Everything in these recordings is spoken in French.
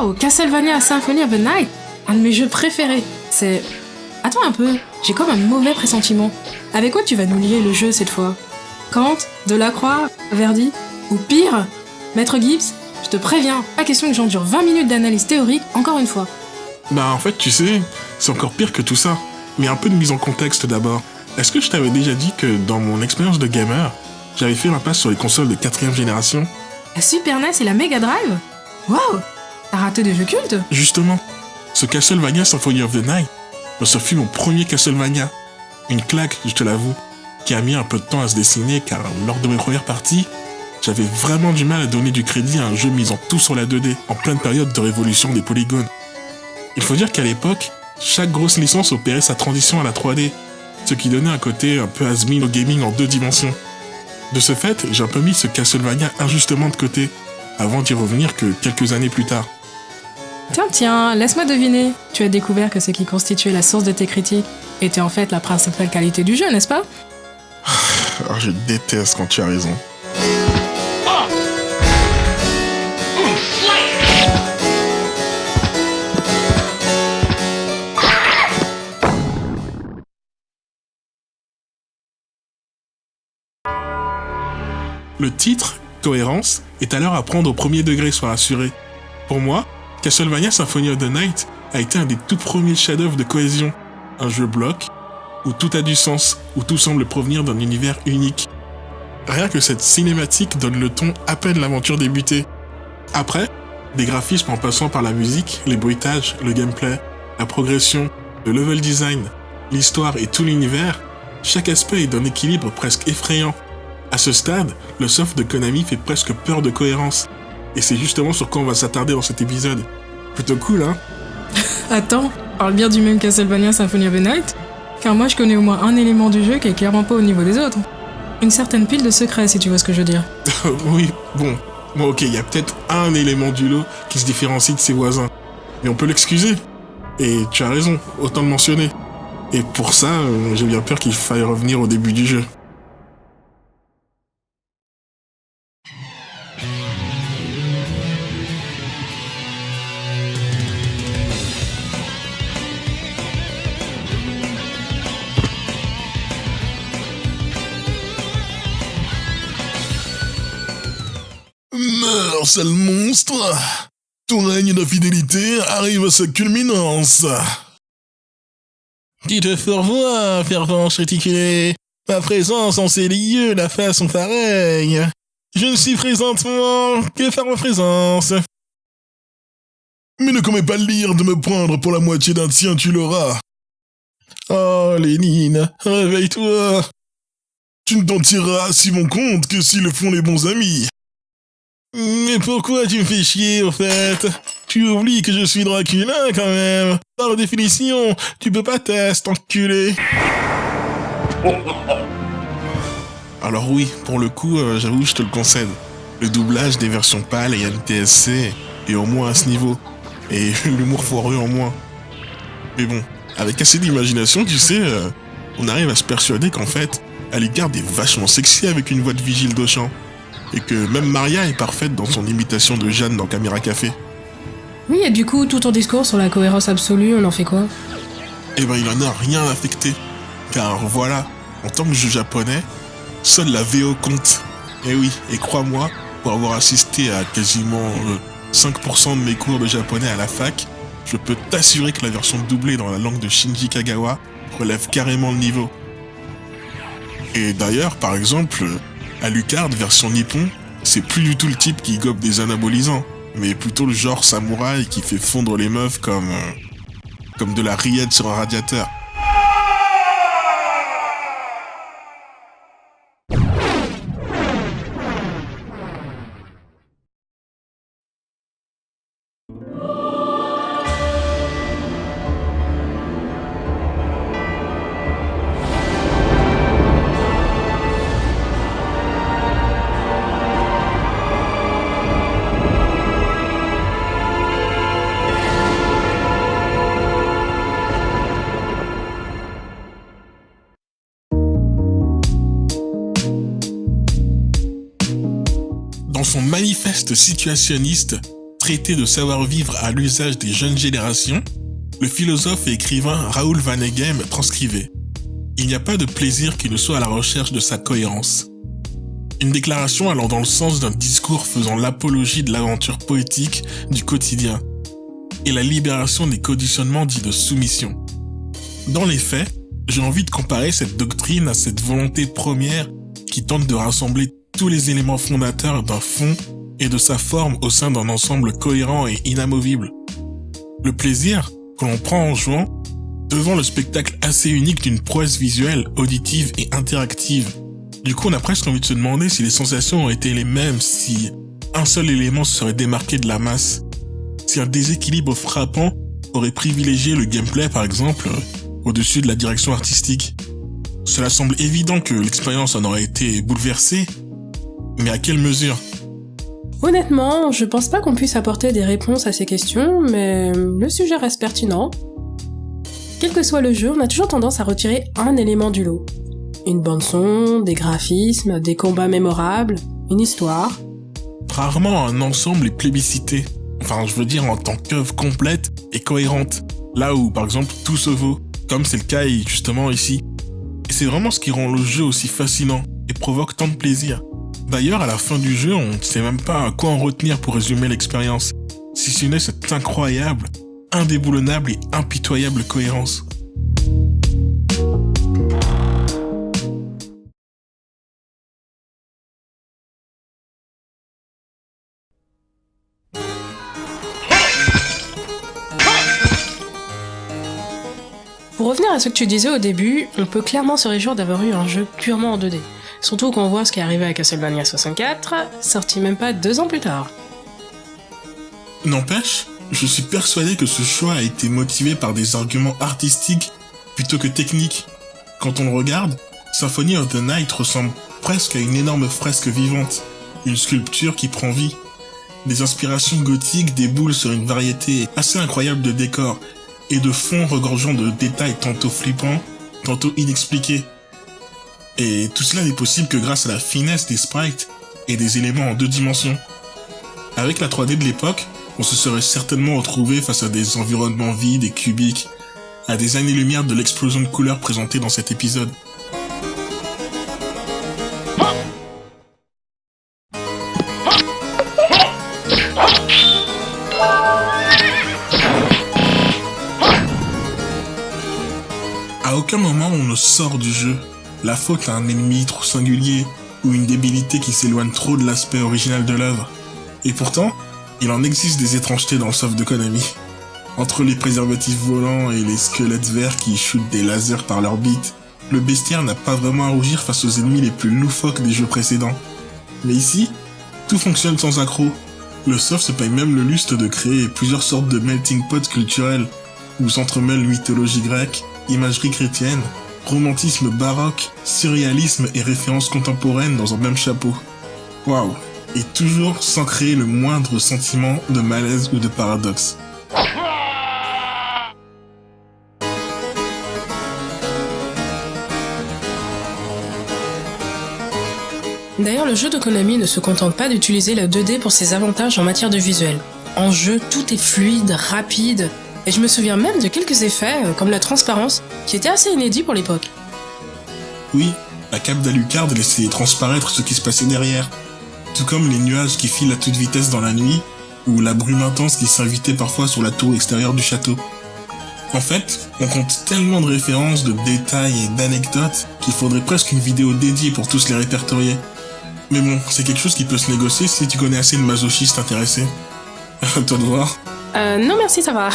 Waouh, Castlevania Symphony of the Night, un de mes jeux préférés. C'est... Attends un peu, j'ai comme un mauvais pressentiment. Avec quoi tu vas nous lier le jeu cette fois? Kant, Delacroix, Verdi? Ou pire, Maître Gibbs? Je te préviens, pas question que j'endure 20 minutes d'analyse théorique encore une fois. Bah en fait, tu sais, c'est encore pire que tout ça. Mais un peu de mise en contexte d'abord. Est-ce que je t'avais déjà dit que dans mon expérience de gamer, j'avais fait l'impasse sur les consoles de 4ème génération? La Super NES et la Mega Drive? Waouh, t'as raté des jeux cultes? Justement, ce Castlevania Symphony of the Night, ce fut mon premier Castlevania. Une claque, je te l'avoue, qui a mis un peu de temps à se dessiner car lors de mes premières parties, j'avais vraiment du mal à donner du crédit à un jeu misant tout sur la 2D, en pleine période de révolution des polygones. Il faut dire qu'à l'époque, chaque grosse licence opérait sa transition à la 3D, ce qui donnait un côté un peu has-been au gaming en 2 dimensions. De ce fait, j'ai un peu mis ce Castlevania injustement de côté, avant d'y revenir que quelques années plus tard. Tiens, laisse-moi deviner. Tu as découvert que ce qui constituait la source de tes critiques était en fait la principale qualité du jeu, n'est-ce pas? Alors je déteste quand tu as raison. Le titre, Cohérence, est alors à prendre au premier degré, sois rassuré. Pour moi, Castlevania Symphony of the Night a été un des tout premiers chefs-d'œuvre de cohésion. Un jeu bloc, où tout a du sens, où tout semble provenir d'un univers unique. Rien que cette cinématique donne le ton à peine l'aventure débutée. Après, des graphismes en passant par la musique, les bruitages, le gameplay, la progression, le level design, l'histoire et tout l'univers, chaque aspect est d'un équilibre presque effrayant. À ce stade, le soft de Konami fait presque peur de cohérence. Et c'est justement sur quoi on va s'attarder dans cet épisode. Plutôt cool, hein? Attends, parle bien du même Castlevania Symphony of the Night? Car moi je connais au moins un élément du jeu qui est clairement pas au niveau des autres. Une certaine pile de secrets, si tu vois ce que je veux dire. Oui, bon ok, il y a peut-être un élément du lot qui se différencie de ses voisins. Mais on peut l'excuser. Et tu as raison, autant le mentionner. Et pour ça, j'ai bien peur qu'il faille revenir au début du jeu. Meurs, sale monstre! Ton règne d'infidélité arrive à sa culminance. Tu te fourvoies, fervent réticulé. Ma présence en ces lieux la façon pareille. Je ne suis présentement que par ma présence. Mais ne commets pas le lire de me prendre pour la moitié d'un tien, tu l'auras. Oh, Lénine, réveille-toi. Tu ne t'en tireras si bon compte que s'ils le font les bons amis. Mais pourquoi tu me fais chier, au fait? Tu oublies que je suis Dracula, quand même. Par définition, tu peux pas tester, enculé. Alors oui, pour le coup, j'avoue, je te le concède. Le doublage des versions PAL et NTSC est au moins à ce niveau. Et l'humour foireux en moins. Mais bon, avec assez d'imagination, tu sais, on arrive à se persuader qu'en fait, Alucard est vachement sexy avec une voix de Vigile d'Auchan. Et que même Maria est parfaite dans son imitation de Jeanne dans Caméra Café. Oui, et du coup, tout ton discours sur la cohérence absolue, on en fait quoi? Eh ben, il en a rien affecté. Car voilà, en tant que jeu japonais, seule la VO compte. Et oui, et crois-moi, pour avoir assisté à quasiment 5% de mes cours de japonais à la fac, je peux t'assurer que la version doublée dans la langue de Shinji Kagawa relève carrément le niveau. Et d'ailleurs, par exemple, Alucard version nippon, c'est plus du tout le type qui gobe des anabolisants, mais plutôt le genre samouraï qui fait fondre les meufs comme de la rillette sur un radiateur. Dans son manifeste situationniste, traité de savoir-vivre à l'usage des jeunes générations, le philosophe et écrivain Raoul Vaneigem transcrivait « Il n'y a pas de plaisir qui ne soit à la recherche de sa cohérence ». Une déclaration allant dans le sens d'un discours faisant l'apologie de l'aventure poétique du quotidien et la libération des conditionnements dits de soumission. Dans les faits, j'ai envie de comparer cette doctrine à cette volonté première qui tente de rassembler tous les éléments fondateurs d'un fond et de sa forme au sein d'un ensemble cohérent et inamovible. Le plaisir que l'on prend en jouant devant le spectacle assez unique d'une prouesse visuelle, auditive et interactive. Du coup, on a presque envie de se demander si les sensations ont été les mêmes, si un seul élément se serait démarqué de la masse, si un déséquilibre frappant aurait privilégié le gameplay par exemple, au-dessus de la direction artistique. Cela semble évident que l'expérience en aurait été bouleversée, mais à quelle mesure ? Honnêtement, je pense pas qu'on puisse apporter des réponses à ces questions, mais le sujet reste pertinent. Quel que soit le jeu, on a toujours tendance à retirer un élément du lot. Une bande-son, des graphismes, des combats mémorables, une histoire. Rarement un ensemble est plébiscité. Enfin, je veux dire en tant qu'œuvre complète et cohérente. Là où, par exemple, tout se vaut, comme c'est le cas justement ici. Et c'est vraiment ce qui rend le jeu aussi fascinant et provoque tant de plaisir. D'ailleurs, à la fin du jeu, on ne sait même pas à quoi en retenir pour résumer l'expérience, si ce n'est cette incroyable, indéboulonnable et impitoyable cohérence. Pour revenir à ce que tu disais au début, on peut clairement se réjouir d'avoir eu un jeu purement en 2D. Surtout quand on voit ce qui est arrivé à Castlevania 64, sorti même pas 2 ans plus tard. N'empêche, je suis persuadé que ce choix a été motivé par des arguments artistiques plutôt que techniques. Quand on le regarde, Symphony of the Night ressemble presque à une énorme fresque vivante, une sculpture qui prend vie. Des inspirations gothiques déboulent sur une variété assez incroyable de décors et de fonds regorgeant de détails tantôt flippants, tantôt inexpliqués. Et tout cela n'est possible que grâce à la finesse des sprites et des éléments en 2 dimensions. Avec la 3D de l'époque, on se serait certainement retrouvé face à des environnements vides et cubiques, à des années-lumière de l'explosion de couleurs présentée dans cet épisode. À aucun moment on ne sort du jeu, la faute à un ennemi trop singulier ou une débilité qui s'éloigne trop de l'aspect original de l'œuvre. Et pourtant, il en existe des étrangetés dans le soft de Konami. Entre les préservatifs volants et les squelettes verts qui shootent des lasers par leur bite, le bestiaire n'a pas vraiment à rougir face aux ennemis les plus loufoques des jeux précédents. Mais ici, tout fonctionne sans accroc. Le soft se paye même le luxe de créer plusieurs sortes de melting pots culturels, où s'entremêlent mythologie grecque, imagerie chrétienne, romantisme baroque, surréalisme et références contemporaines dans un même chapeau. Waouh! Et toujours sans créer le moindre sentiment de malaise ou de paradoxe. D'ailleurs, le jeu de Konami ne se contente pas d'utiliser la 2D pour ses avantages en matière de visuel. En jeu, tout est fluide, rapide, et je me souviens même de quelques effets, comme la transparence, qui étaient assez inédits pour l'époque. Oui, la cape d'Alucard laissait transparaître ce qui se passait derrière, tout comme les nuages qui filent à toute vitesse dans la nuit, ou la brume intense qui s'invitait parfois sur la tour extérieure du château. En fait, on compte tellement de références, de détails et d'anecdotes qu'il faudrait presque une vidéo dédiée pour tous les répertorier. Mais bon, c'est quelque chose qui peut se négocier si tu connais assez de masochistes intéressés. À toi de voir. Non merci, ça va.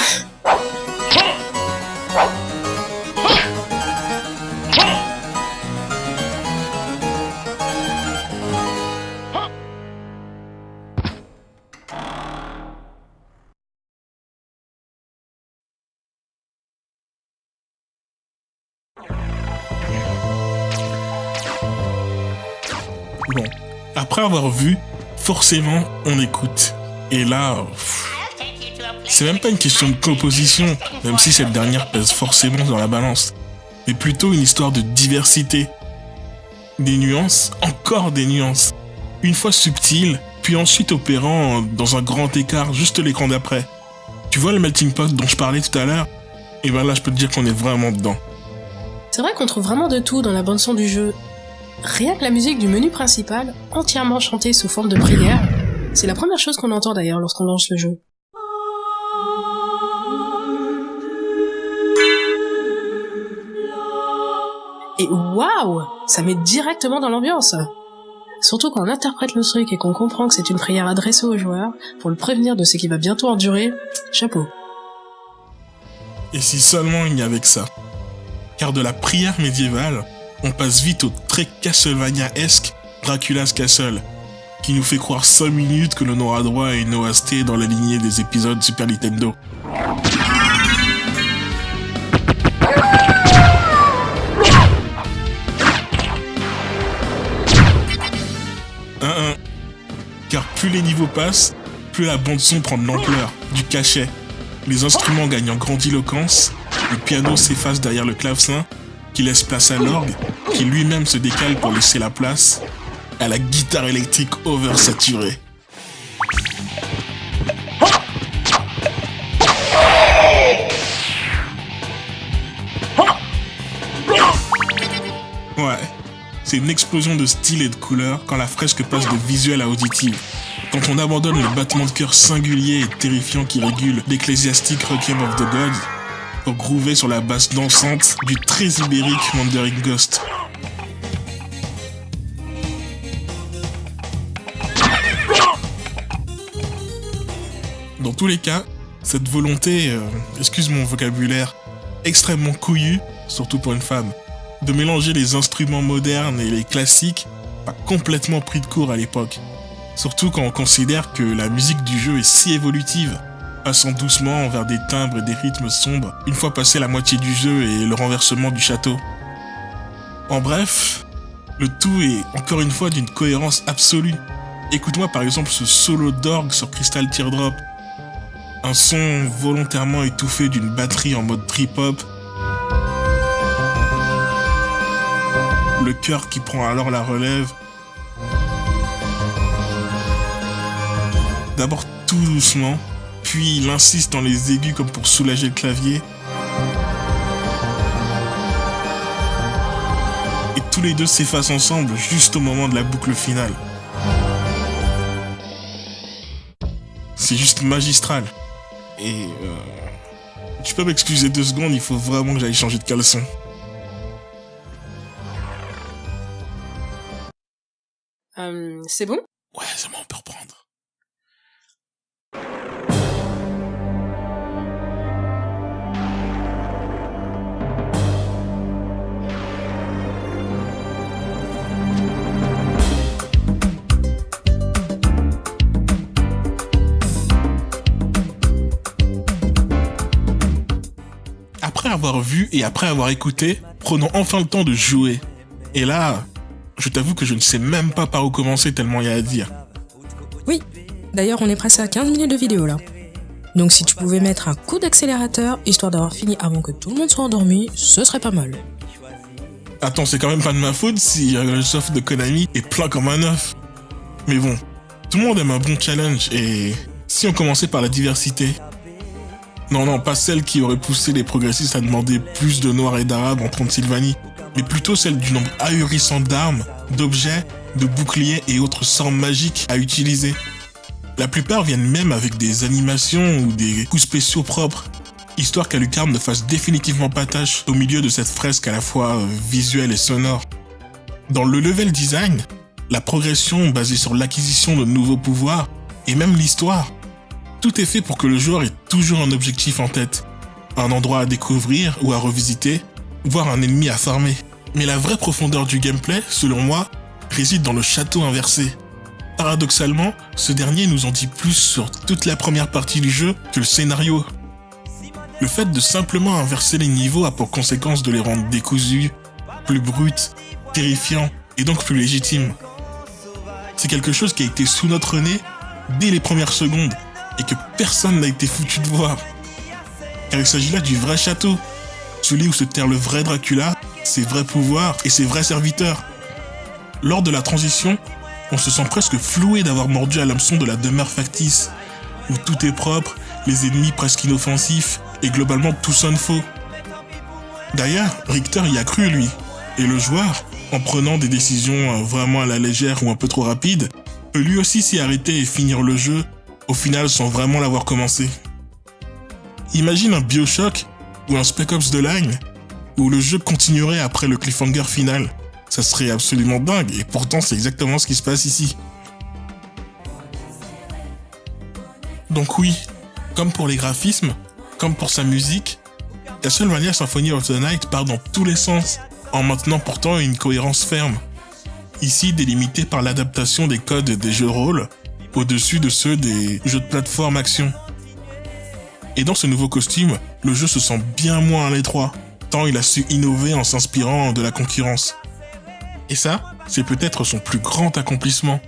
Bon, après avoir vu, forcément, on écoute. Et là, c'est même pas une question de composition, même si cette dernière pèse forcément dans la balance, mais plutôt une histoire de diversité. Des nuances, encore des nuances. Une fois subtiles, puis ensuite opérant dans un grand écart juste l'écran d'après. Tu vois le melting pot dont je parlais tout à l'heure? Et ben là je peux te dire qu'on est vraiment dedans. C'est vrai qu'on trouve vraiment de tout dans la bande-son du jeu. Rien que la musique du menu principal, entièrement chantée sous forme de prière, c'est la première chose qu'on entend d'ailleurs lorsqu'on lance le jeu. Et waouh, ça met directement dans l'ambiance. Surtout quand on interprète le truc et qu'on comprend que c'est une prière adressée au joueur pour le prévenir de ce qui va bientôt endurer, chapeau. Et si seulement il n'y avait que ça. Car de la prière médiévale, on passe vite au très Castlevania-esque Dracula's Castle, qui nous fait croire 5 minutes que l'on aura droit à une OST dans la lignée des épisodes Super Nintendo. Car plus les niveaux passent, plus la bande-son prend de l'ampleur, du cachet. Les instruments gagnent en grandiloquence, le piano s'efface derrière le clavecin, qui laisse place à l'orgue, qui lui-même se décale pour laisser la place à la guitare électrique oversaturée. Ouais, c'est une explosion de style et de couleurs quand la fresque passe de visuel à auditive. Quand on abandonne le battement de cœur singulier et terrifiant qui régule l'Ecclesiastic Requiem of the Gods pour groover sur la basse dansante du très ibérique Wandering Ghost. Dans tous les cas, cette volonté, excuse mon vocabulaire, extrêmement couillue, surtout pour une femme, de mélanger les instruments modernes et les classiques, pas complètement pris de court à l'époque. Surtout quand on considère que la musique du jeu est si évolutive, passant doucement vers des timbres et des rythmes sombres, une fois passé la moitié du jeu et le renversement du château. En bref, le tout est encore une fois d'une cohérence absolue. Écoute-moi par exemple ce solo d'orgue sur Crystal Teardrop, un son volontairement étouffé d'une batterie en mode trip-hop, le chœur qui prend alors la relève. D'abord tout doucement, puis il insiste dans les aigus comme pour soulager le clavier. Et tous les deux s'effacent ensemble juste au moment de la boucle finale. C'est juste magistral. Et tu peux m'excuser 2 secondes, il faut vraiment que j'aille changer de caleçon. C'est bon? Ouais, c'est bon, on peut reprendre. Après avoir vu et après avoir écouté, prenons enfin le temps de jouer. Et là, je t'avoue que je ne sais même pas par où commencer tellement il y a à dire. Oui, d'ailleurs on est presque à 15 minutes de vidéo là. Donc si tu pouvais mettre un coup d'accélérateur, histoire d'avoir fini avant que tout le monde soit endormi, ce serait pas mal. Attends, c'est quand même pas de ma faute si le soft de Konami est plein comme un œuf. Mais bon, tout le monde aime un bon challenge et si on commençait par la diversité. Non, pas celle qui aurait poussé les progressistes à demander plus de noirs et d'arabes en Transylvanie, mais plutôt celle du nombre ahurissant d'armes, d'objets, de boucliers et autres sorts magiques à utiliser. La plupart viennent même avec des animations ou des coups spéciaux propres, histoire qu'Alucard ne fasse définitivement pas tâche au milieu de cette fresque à la fois visuelle et sonore. Dans le level design, la progression basée sur l'acquisition de nouveaux pouvoirs, et même l'histoire, tout est fait pour que le joueur ait toujours un objectif en tête, un endroit à découvrir ou à revisiter, voire un ennemi à farmer. Mais la vraie profondeur du gameplay, selon moi, réside dans le château inversé. Paradoxalement, ce dernier nous en dit plus sur toute la première partie du jeu que le scénario. Le fait de simplement inverser les niveaux a pour conséquence de les rendre décousus, plus bruts, terrifiants et donc plus légitimes. C'est quelque chose qui a été sous notre nez dès les premières secondes et que personne n'a été foutu de voir. Car il s'agit là du vrai château, celui où se terre le vrai Dracula, ses vrais pouvoirs et ses vrais serviteurs. Lors de la transition, On se sent presque floué d'avoir mordu à l'hameçon de la demeure factice, où tout est propre, les ennemis presque inoffensifs, et globalement tout sonne faux. D'ailleurs, Richter y a cru lui, et le joueur, en prenant des décisions vraiment à la légère ou un peu trop rapides, peut lui aussi s'y arrêter et finir le jeu, au final sans vraiment l'avoir commencé. Imagine un BioShock ou un Spec Ops The Line, où le jeu continuerait après le cliffhanger final. Ça serait absolument dingue, et pourtant c'est exactement ce qui se passe ici. Donc oui, comme pour les graphismes, comme pour sa musique, Castlevania Symphony of the Night part dans tous les sens, en maintenant pourtant une cohérence ferme. Ici délimitée par l'adaptation des codes des jeux de rôle, au-dessus de ceux des jeux de plateforme action. Et dans ce nouveau costume, le jeu se sent bien moins à l'étroit, tant il a su innover en s'inspirant de la concurrence. Et ça, c'est peut-être son plus grand accomplissement.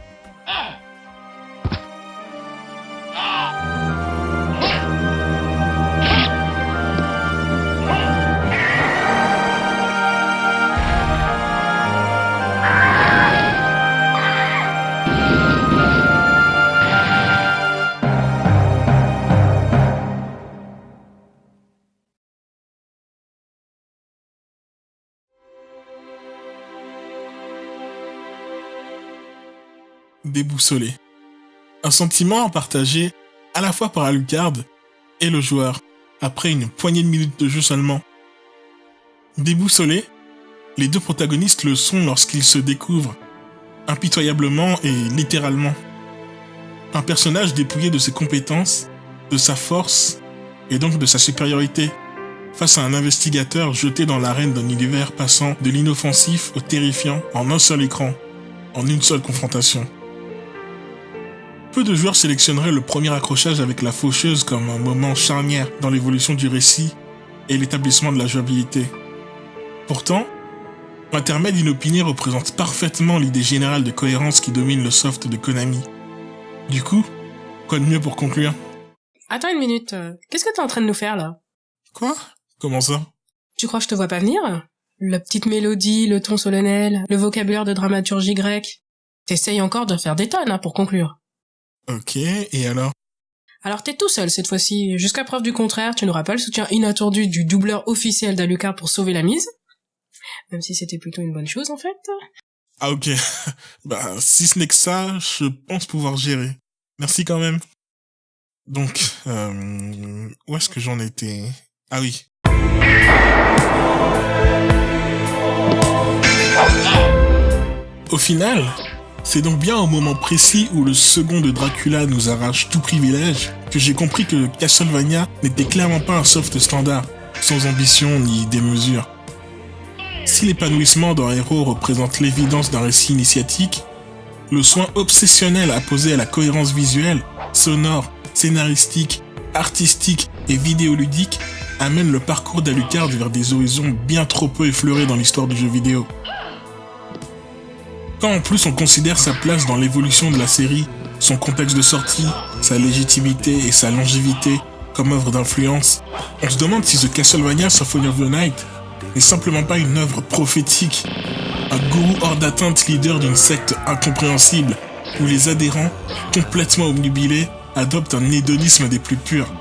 Déboussolé. Un sentiment partagé à la fois par Alucard et le joueur, après une poignée de minutes de jeu seulement. Déboussolé, les deux protagonistes le sont lorsqu'ils se découvrent, impitoyablement et littéralement. Un personnage dépouillé de ses compétences, de sa force et donc de sa supériorité, face à un investigateur jeté dans l'arène d'un univers passant de l'inoffensif au terrifiant en un seul écran, en une seule confrontation. Peu de joueurs sélectionneraient le premier accrochage avec la faucheuse comme un moment charnière dans l'évolution du récit et l'établissement de la jouabilité. Pourtant, l'intermède inopiné représente parfaitement l'idée générale de cohérence qui domine le soft de Konami. Du coup, quoi de mieux pour conclure ? Attends une minute, qu'est-ce que t'es en train de nous faire là ? Quoi ? Comment ça ? Tu crois que je te vois pas venir ? La petite mélodie, le ton solennel, le vocabulaire de dramaturgie grecque. T'essayes encore de faire des tonnes hein, pour conclure. Ok, et alors ? Alors t'es tout seul cette fois-ci. Jusqu'à preuve du contraire, tu n'auras pas le soutien inattendu du doubleur officiel d'Alucard pour sauver la mise. Même si c'était plutôt une bonne chose en fait. Ah ok, bah si ce n'est que ça, je pense pouvoir gérer. Merci quand même. Donc, où est-ce que j'en étais ? Ah oui. Au final, c'est donc bien au moment précis où le second de Dracula nous arrache tout privilège que j'ai compris que Castlevania n'était clairement pas un soft standard, sans ambition ni démesure. Si l'épanouissement d'un héros représente l'évidence d'un récit initiatique, le soin obsessionnel apposé à la cohérence visuelle, sonore, scénaristique, artistique et vidéoludique amène le parcours d'Alucard vers des horizons bien trop peu effleurés dans l'histoire du jeu vidéo. Quand en plus on considère sa place dans l'évolution de la série, son contexte de sortie, sa légitimité et sa longévité comme œuvre d'influence, on se demande si The Castlevania Symphony of the Night n'est simplement pas une œuvre prophétique, un gourou hors d'atteinte leader d'une secte incompréhensible, où les adhérents, complètement obnubilés, adoptent un hédonisme des plus purs.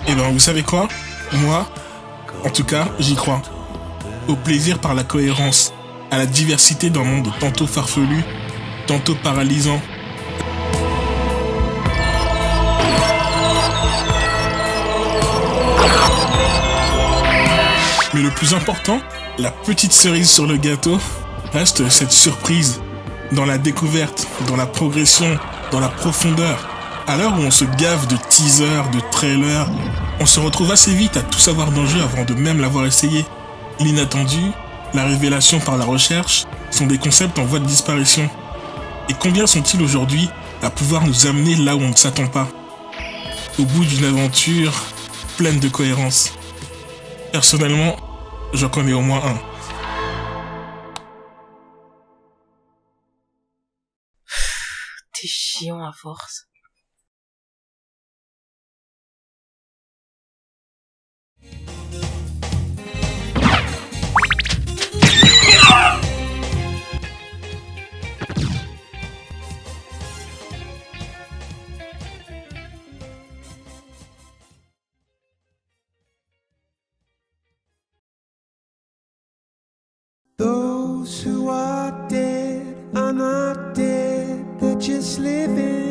Et ben vous savez quoi ? Moi, en tout cas, j'y crois. Au plaisir par la cohérence, à la diversité d'un monde tantôt farfelu, tantôt paralysant. Mais le plus important, la petite cerise sur le gâteau, reste cette surprise, dans la découverte, dans la progression, dans la profondeur. À l'heure où on se gave de teasers, de trailers, on se retrouve assez vite à tout savoir d'un jeu avant de même l'avoir essayé. L'inattendu, la révélation par la recherche, sont des concepts en voie de disparition. Et combien sont-ils aujourd'hui à pouvoir nous amener là où on ne s'attend pas ? Au bout d'une aventure pleine de cohérence. Personnellement, j'en connais au moins un. T'es chiant à force. Those who are dead are not dead, they're just living.